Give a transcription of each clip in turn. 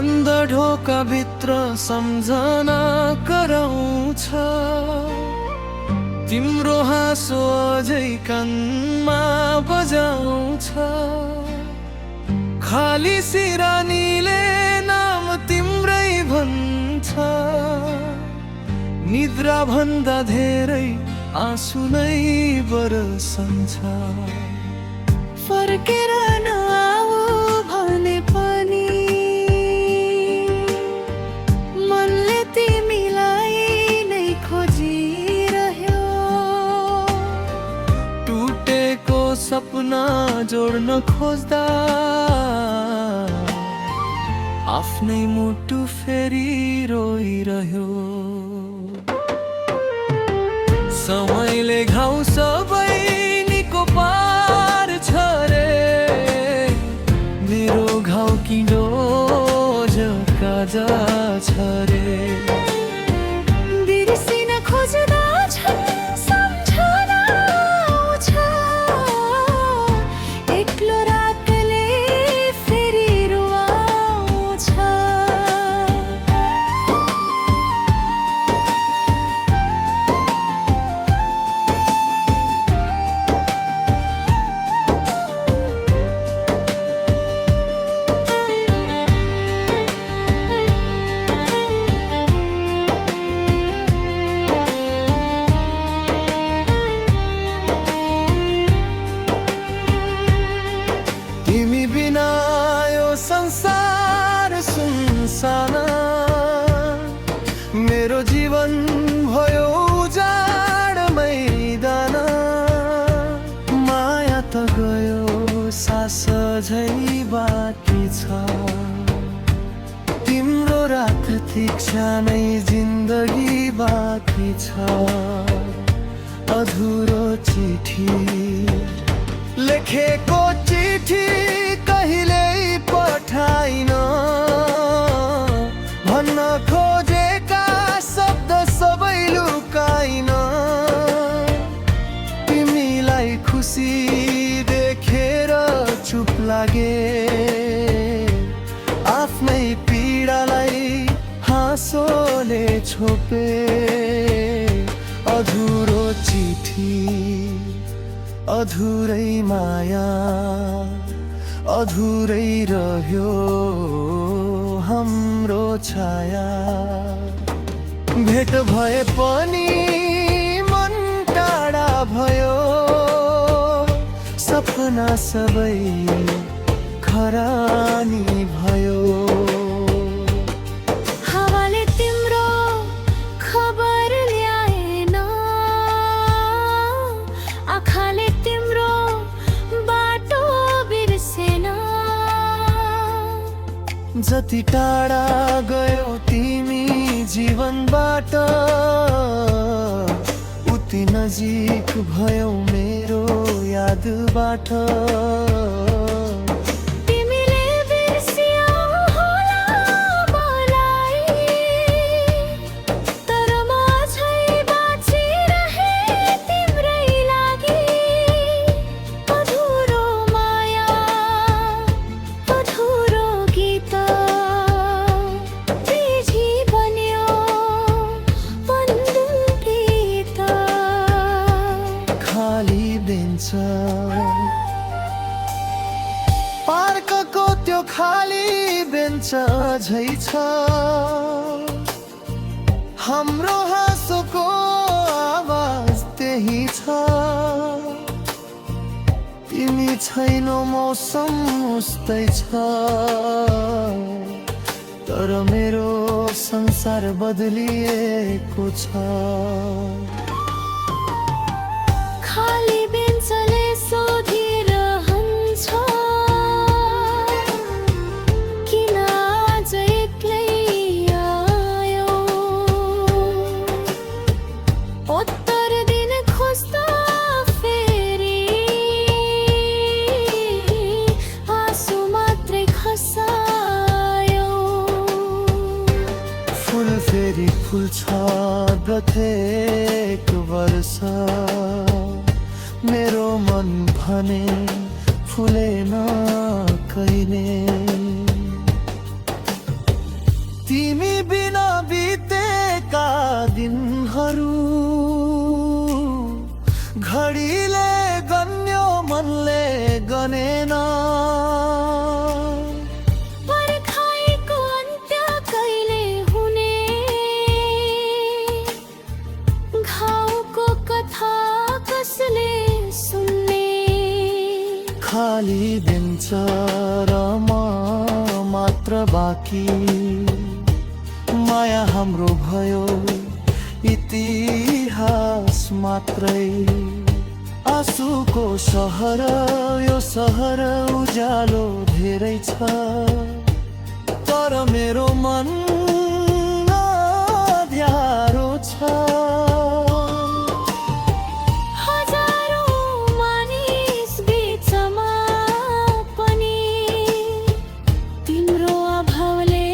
बन्द ढोका भित्र सम्झना कराउँछ, तिम्रो हाँसो अझै कानमा बजाउँछ। खाली सिरानीले नाम तिम्रै भन्छ, निद्रा भन्दा धेरै आँसु नै बरसन्छ। फर्केर नआऊ भने पनि मनले तिमीलाई नै खोजिरह्यो। टुटेको सपना जोड्न खोज्दा आफ्नै मुटु फेरि रोइरह्यो। समयले घाउ सबै निको पार्छ रे, मेरो घाउ किन जग्गा छ रे। बिर्सिन खोज्दा छन् सम्झना आउँछ, एक्लो रातले फेरि रुवाउँछ। तिमी बिना यो संसार सुनसान, मेरो जीवन भयो उजाड मैदान। माया त गयो सास झै बाँकी छ, तिम्रो रात तीक्षा नै जिन्दगी बाँकी छ। अधुरो चिठी लेखेको चिठी कहिल्यै पठाइन, भन्न खोजेका शब्द सबै लुकाइन। तिमीलाई खुसी देखेर चुप लागे, आफ्नै पीडालाई हाँसोले छोपे। अधुरो चिठी, अधुरै माया, अधुरै रह्यो हाम्रो छाया। भेट भए पनि मन टाढा भयो, सपना सबै खरानी भयो। हावाले तिम्रो खबर ल्याएन, आँखाले तिम्रो बाटो बिर्सेन। जति टाढा गयो तिमी जीवनबाट, उति नजिक भयो मेरो यादबाट। तिमीले बिर्स्यौ होला मलाई, तर म अझै बाँचिरहे तिम्रै लागि। अधुरो माया, अधुरो गीत, बिजी बन्यो बन्दुकीत। खाली बेन्छ पार्कको त्यो खाली बेन्च अझै छ, हाम्रो हाँसोको आवाज त्यही छ। तिमी छैनौ मौसम उस्तै छ, तर मेरो संसार बदलिएको छ। खाली बेन्चले सोधिरहन्छ, किन आज एक्लै आयो। उत्तर दिन खोज्दा फेरि आँसु मात्रै खसायो। फुल फेरि फुल्छ प्रत्येक वर्ष, मेरो मन भने फुलेन कहिले। तिमी बिना बितेका दिनहरू घडीले गन्यो मनले गनेन। पर्खाइको अन्त्य कहिले हुने, घाउको कथा कसले सुन्ने। खाली दिन्छ र म मात्र बाँकी, माया हाम्रो भयो इतिहास मात्रै। आँसुको सहर यो सहर उज्यालो धेरै छ, तर मेरो मन अँध्यारो छ। हजारौं मानिस बीचमा पनि तिम्रो अभावले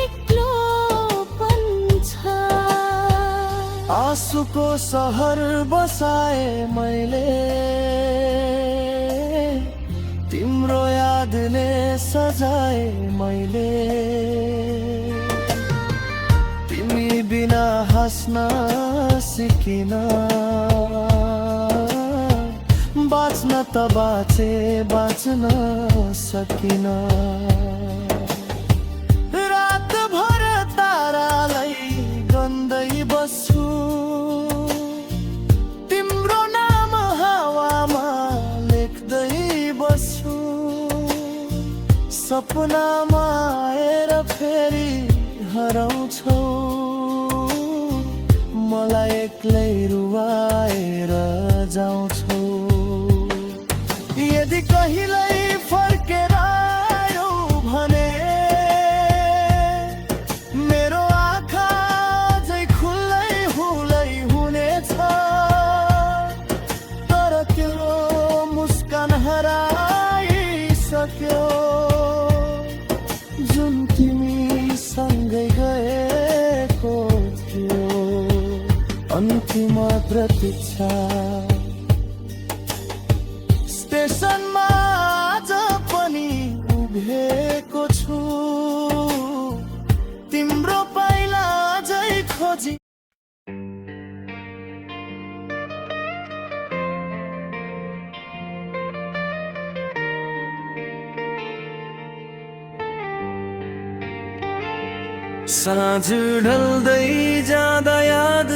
एक्लोपन छ। आँसुको सहर बसाए मैले, तिम्रो यादले सजाए मैले। तिमी बिना हाँस्न सिकिन, बाँच्न त बाँचे बाँच्न सकिन। रातभर तारालाई गन्दै बस्छु, तिम्रो नाम हावामा लेख्दै बस्छु। सपनामा आएर फेरि हराउँछौ, मलाई एक्लै रुवाएर जाउँछौ। यदि कहिल्यै फर्केर आयौ भने मेरो आँखा अझै खुल्लै हुलै हुनेछ। तर त्यो मुस्कान हराइसक्यो जुन तिमी सँगै गएको थियो। अन्तिम प्रतीक्षा स्टेसनमा आज पनि उभिएको छु, तिम्रो पाइला अझै खोजी। साँझ ढल्दै जाँदा याद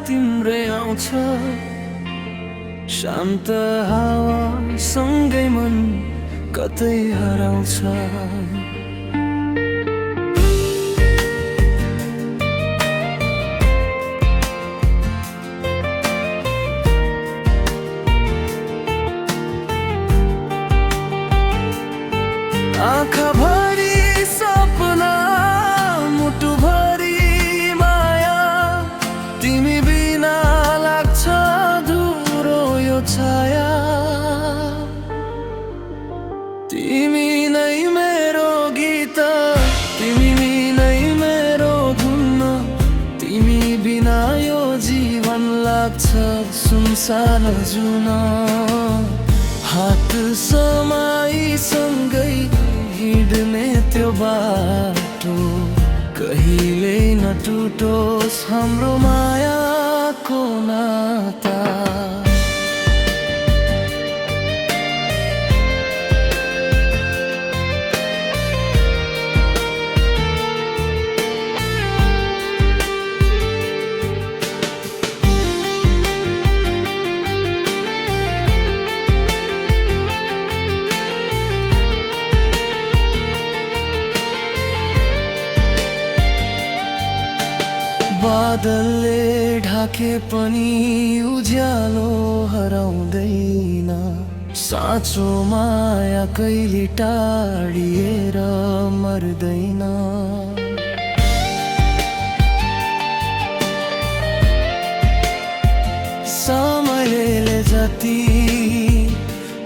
तिम्रै आउँछ, शान्त हावा सँगै मन कतै हराउँछ। आँखाभरि सपना मुटुभरि माया, तिमी बिना लाग्छ धुरो यो छाया। तिमी नै मेरो गीत, तिमी नै मेरो धुन, तिमी बिना यो जीवन लाग्छ सुनसान जुन। हात समाई सँगै हिँड्ने त्यो बाटो, कहिल्यै नटुटोस् हाम्रो मायाको नाता। बादलले ढाके पनि उज्यालो हराउँदैन, साँचो माया कहिले टाढिएर मर्दैन। समयले जति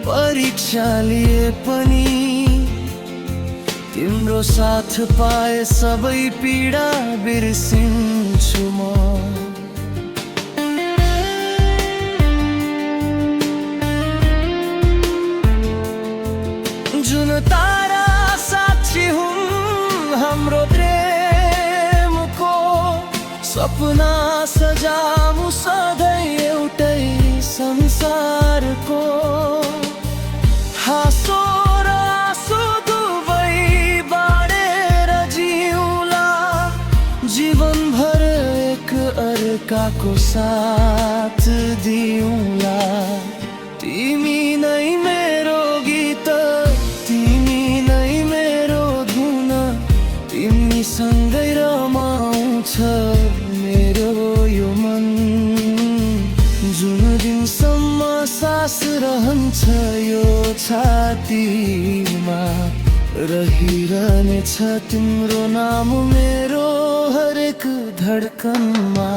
परीक्षा लिए पनि तिम्रो साथ पाए सबै पीडा बिर्सिन्छु म। जुन तारा साक्षी हुन् हाम्रो प्रेम सपना सजाऊं सधैँ एउटै संसारको। हाँसो र आँसु दुवै बाँडेर जिउँला, जीवनभर एक अर्काको साथ दिउँला। तिमी नै मेरो गीत, तिमी नै मेरो धुन, तिमी सँगै रमाउँछ मेरो यो मन। जुन दिनसम्म सास रहन्छ यो छातीमा, रहिरहनेछ तिम्रो नाम मेरो हरेक धड्कनमा।